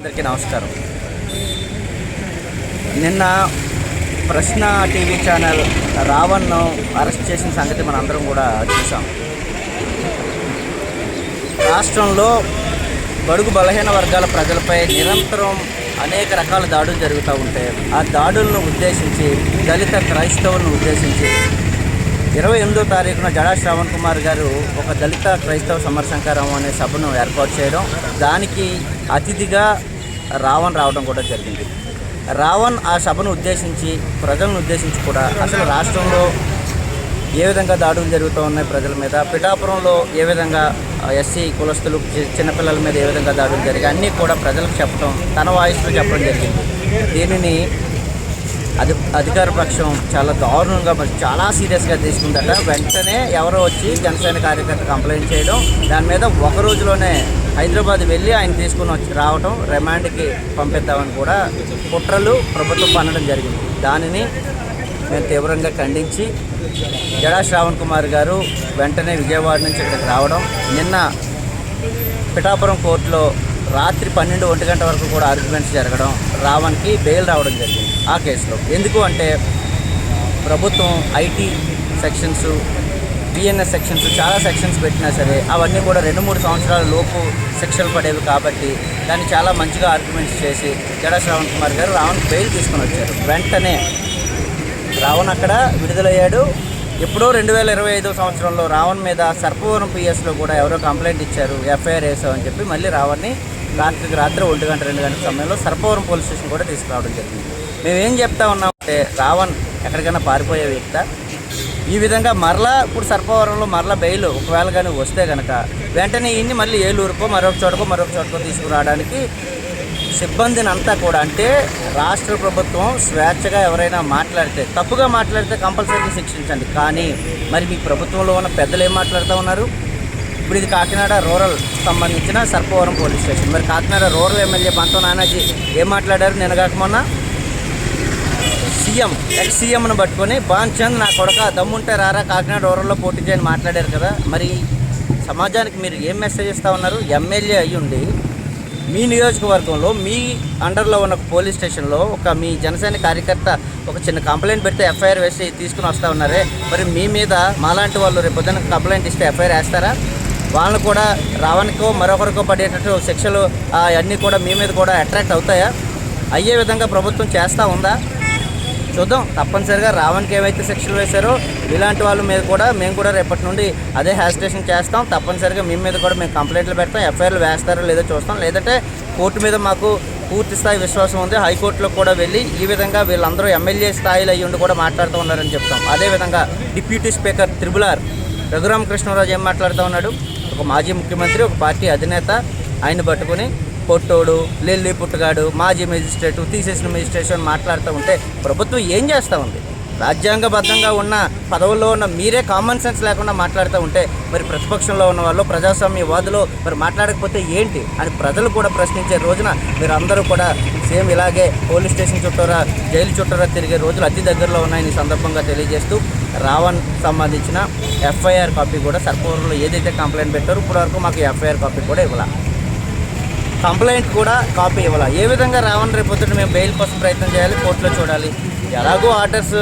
అందరికీ నమస్కారం. నిన్న ప్రశ్న టీవీ ఛానల్ రావణ్ను అరెస్ట్ చేసిన సంగతి మనందరం కూడా చూసాం. రాష్ట్రంలో బడుగు బలహీన వర్గాల ప్రజలపై నిరంతరం అనేక రకాల దాడులు జరుగుతూ ఉంటే ఆ దాడులను ఉద్దేశించి దళిత క్రైస్తవులను ఉద్దేశించి 28వ తారీఖున జడా శ్రావణ్ కుమార్ గారు ఒక దళిత క్రైస్తవ సమరశంకరం అనే సభను ఏర్పాటు చేయడం, దానికి అతిథిగా రావణ్ రావడం కూడా జరిగింది. రావణ్ ఆ సభను ఉద్దేశించి ప్రజలను ఉద్దేశించి కూడా అసలు రాష్ట్రంలో ఏ విధంగా దాడులు జరుగుతూ ఉన్నాయి ప్రజల మీద, పిఠాపురంలో ఏ విధంగా ఎస్సీ కులస్తులు చిన్నపిల్లల మీద ఏ విధంగా దాడులు జరిగాయి అన్నీ కూడా ప్రజలకు చెప్పడం, తన వాయిస్లో చెప్పడం జరిగింది. దీనిని అధికార పక్షం చాలా దారుణంగా చాలా సీరియస్గా తీసుకుందట. వెంటనే ఎవరో వచ్చి జనసేన కార్యకర్త కంప్లైంట్ చేయడం, దాని మీద ఒక రోజులోనే హైదరాబాద్ వెళ్ళి ఆయన తీసుకుని వచ్చి రావడం, రిమాండ్కి పంపిద్దామని కూడా కుట్రలు ప్రభుత్వం పన్నడం జరిగింది. దానిని మేము తీవ్రంగా ఖండించి జడా శ్రావణ్ కుమార్ గారు వెంటనే విజయవాడ నుంచి ఇక్కడికి రావడం, నిన్న పిఠాపురం కోర్టులో రాత్రి 12-1 గంట వరకు కూడా ఆర్గ్యుమెంట్స్ జరగడం, రావణ్కి బెయిల్ రావడం జరిగింది ఆ కేసులో. ఎందుకు అంటే ప్రభుత్వం ఐటీ సెక్షన్స్, బిఎన్ఎస్ సెక్షన్స్, చాలా సెక్షన్స్ పెట్టినా సరే అవన్నీ కూడా 2-3 సంవత్సరాల లోపు శిక్షలు పడేవి కాబట్టి దాన్ని చాలా మంచిగా ఆర్గ్యుమెంట్స్ చేసి జడా శ్రావణ్ కుమార్ గారు రావణ్ బెయిల్ తీసుకొని వచ్చారు. వెంటనే రావణ్ అక్కడ విడుదలయ్యాడు. ఎప్పుడో 2025 సంవత్సరంలో రావణ్ మీద సర్పవరం పిఎస్లో కూడా ఎవరో కంప్లైంట్ ఇచ్చారు, ఎఫ్ఐఆర్ వేసామని చెప్పి మళ్ళీ రావణ్ని రాత్రికి రాత్రి 1 గంట 2 గంటల సమయంలో సర్పవరం పోలీస్ స్టేషన్ కూడా తీసుకురావడం జరిగింది. మేమేం చెప్తా ఉన్నామంటే రావణ్ ఎక్కడికైనా పారిపోయే వ్యక్త, ఈ విధంగా మరలా ఇప్పుడు సర్పవరంలో మరలా బెయిల్ ఒకవేళ కానీ వస్తే కనుక వెంటనే ఇన్ని మళ్ళీ ఏలూరుకో మరొక చోటకో తీసుకురావడానికి సిబ్బందిని అంతా కూడా, అంటే రాష్ట్ర ప్రభుత్వం స్వేచ్ఛగా ఎవరైనా మాట్లాడితే, తప్పుగా మాట్లాడితే కంపల్సరీగా శిక్షించండి. కానీ మరి మీ ప్రభుత్వంలో ఉన్న పెద్దలు ఏం మాట్లాడుతూ ఉన్నారు? ఇప్పుడు ఇది కాకినాడ రూరల్ సంబంధించిన సర్పవరం పోలీస్ స్టేషన్. మరి కాకినాడ రూరల్ ఎమ్మెల్యే పంతో నానాజీ ఏం మాట్లాడారు? నిన్నగాక మొన్న ఎక్స్ సీఎంను పట్టుకొని బాన్చంద్ నా కొడక దమ్ముంటే రారా కాకినాడ రూరల్లో పోటీ చేయని మాట్లాడారు కదా. మరి సమాజానికి మీరు ఏం మెసేజ్ ఇస్తూ ఉన్నారు? ఎమ్మెల్యే అయ్యుండి మీ నియోజకవర్గంలో మీ అండర్లో ఉన్న పోలీస్ స్టేషన్లో మీ జనసేన కార్యకర్త ఒక చిన్న కంప్లైంట్ పెడితే ఎఫ్ఐఆర్ వేసి తీసుకుని వస్తూ ఉన్నారే, మరి మీ మీద మాలాంటి వాళ్ళు రేపు పొద్దున్న కంప్లైంట్ ఇస్తే ఎఫ్ఐఆర్ వేస్తారా? వాళ్ళని కూడా రావణ్కో మరొకరికో పడేటట్టు శిక్షలు అవన్నీ కూడా మీ మీద కూడా అట్రాక్ట్ అవుతాయా? అయ్యే విధంగా ప్రభుత్వం చేస్తూ ఉందా? చూద్దాం. తప్పనిసరిగా రావణ్కి ఏవైతే శిక్షలు వేశారో ఇలాంటి వాళ్ళ మీద కూడా మేము కూడా రేపటి నుండి అదే హ్యాస్టేషన్ చేస్తాం. తప్పనిసరిగా మీ మీద కూడా మేము కంప్లైంట్లు పెడతాం, ఎఫ్ఐఆర్లు వేస్తారో లేదో చూస్తాం. లేదంటే కోర్టు మీద మాకు పూర్తి స్థాయి విశ్వాసం ఉంది, హైకోర్టులో కూడా వెళ్ళి ఈ విధంగా వీళ్ళందరూ ఎమ్మెల్యే స్థాయిలో అయ్యి ఉండి కూడా మాట్లాడుతూ ఉన్నారని చెప్తాం. అదేవిధంగా డిప్యూటీ స్పీకర్ త్రిబులార్ రఘురామకృష్ణరాజు ఏం మాట్లాడుతూ ఉన్నాడు? ఒక మాజీ ముఖ్యమంత్రి, ఒక పార్టీ అధినేత, ఆయన పట్టుకుని పొట్టోడు, లెల్లి పుట్టుగాడు, మాజీ మెజిస్ట్రేటు, తీసేసిన మెజిస్ట్రేషన్ మాట్లాడుతూ ఉంటే ప్రభుత్వం ఏం చేస్తూ ఉంది? రాజ్యాంగబద్ధంగా ఉన్న పదవుల్లో ఉన్న మీరే కామన్ సెన్స్ లేకుండా మాట్లాడుతూ ఉంటే మరి ప్రతిపక్షంలో ఉన్న వాళ్ళు, ప్రజాస్వామ్యవాదులు మరి మాట్లాడకపోతే ఏంటి అని ప్రజలు కూడా ప్రశ్నించే రోజున మీరు అందరూ కూడా సేమ్ ఇలాగే పోలీస్ స్టేషన్ చుట్టూరా, జైలు చుట్టూరా తిరిగే రోజులు అతి దగ్గరలో ఉన్నాయని ఈ సందర్భంగా తెలియజేస్తూ రావణ్ సంబంధించిన ఎఫ్ఐఆర్ కాపీ కూడా సర్పవరంలో ఏదైతే కంప్లైంట్ పెట్టారో ఇప్పటివరకు మాకు ఎఫ్ఐఆర్ కాపీ కూడా ఇవ్వాలి, కంప్లైంట్ కూడా కాపీ ఇవ్వాలి. ఏ విధంగా రావణ్ రేపొద్దున మేము బెయిల్ కోసం ప్రయత్నం చేయాలి, కోర్టులో చూడాలి. ఎలాగో ఆర్డర్స్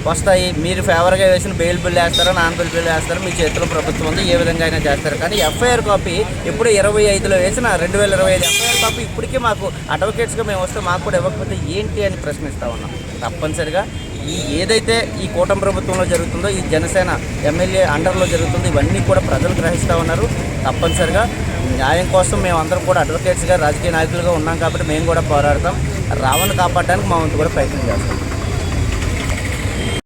వస్తాయి, మీరు ఫేవర్గా వేసిన బెయిల్ బిల్ వేస్తారో నాన్ బెయిల్ బిల్ వేస్తారో మీ చేతిలో ప్రభుత్వం ఉంది, ఏ విధంగా అయినా చేస్తారు. కానీ ఎఫ్ఐఆర్ కాపీ ఎప్పుడు 25లో వేసిన 2025 ఎఫ్ఐఆర్ కాపీ ఇప్పటికీ మాకు అడ్వకేట్స్గా మేము వస్తే మాకు కూడా ఇవ్వకపోతే ఏంటి అని ప్రశ్నిస్తూ ఉన్నాం. తప్పనిసరిగా ఏదైతే ఈ కూటమి ప్రభుత్వంలో జరుగుతుందో, ఈ జనసేన ఎమ్మెల్యే అండర్లో జరుగుతుందో ఇవన్నీ కూడా ప్రజలు గ్రహిస్తూ ఉన్నారు. తప్పనిసరిగా న్యాయం కోసం మేము అందరం కూడా అడ్వకేట్స్గా, రాజకీయ నాయకులుగా ఉన్నాం కాబట్టి మేము కూడా పోరాడతాం. రావణ్ కాపాడడానికి మా వంతు కూడా ప్రయత్నం చేస్తాం.